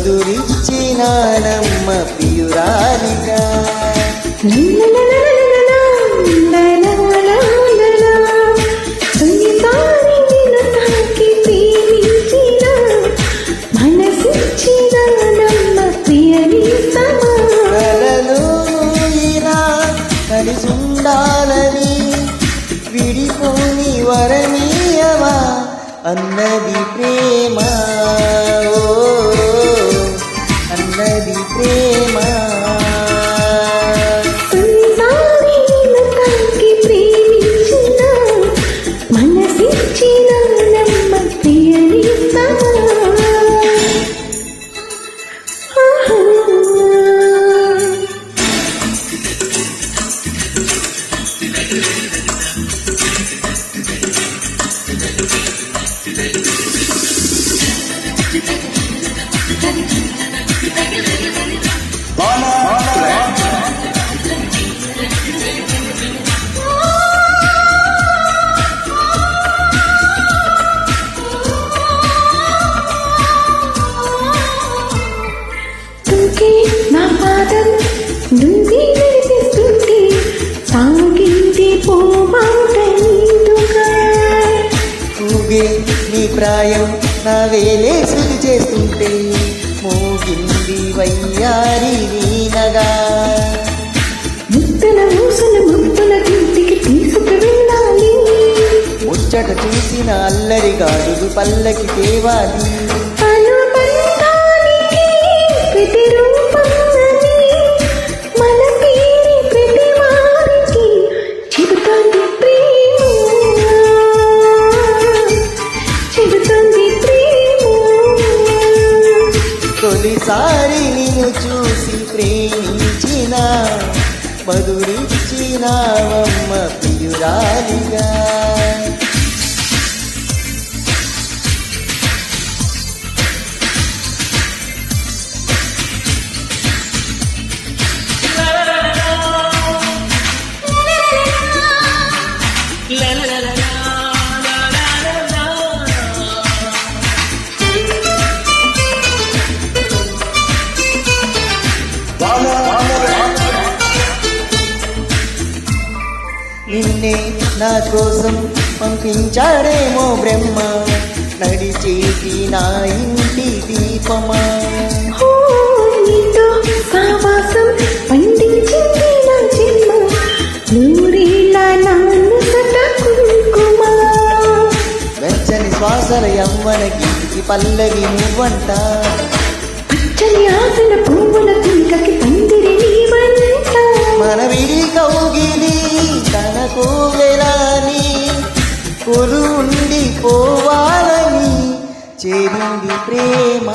మధురిచ్చినానమ్మ ప్రియురాలిగా. కలిసుండాలని విడిపోని వరమీయవా అన్నది ప్రేమ, అన్నది ప్రేమ. నా పాదం నుండి నడిపిస్తుంటే సాగింది పోవాటగా. ఊగే నీ ప్రాయం నా వేలేసులు చేస్తుంటే మోగింది వయ్యారి నీనగా. ముద్దల ఊసల ముద్దల ఇంటికి తీసుకు వెళ్ళాలి. ముచ్చట చూసిన అల్లరి గాడులు పల్లకి తేవాలి. తొలిసారి నిన్ను చూసి ప్రేమించిన మధురిచ్చినావమ్మ ప్రియురాలిగా. నిన్నే నా కోసం పంపించాడేమో బ్రహ్మ, నడిచేటి నా ఇంటి దీపమా. సావాసం పండించింది నా జన్మ, నూరేళ్ళ నాన్న కుంకుమ. వెచ్చని శ్వాసల యవ్వన గీతికి పల్లవి నువ్వంట, పచ్చని ఆసన పువ్వుల తుంకకి పందిరి నీవంట. మన విడి కౌగిలి తనకు వెలాని కొలు ఉండిపోవాలని చేరింది ప్రేమ.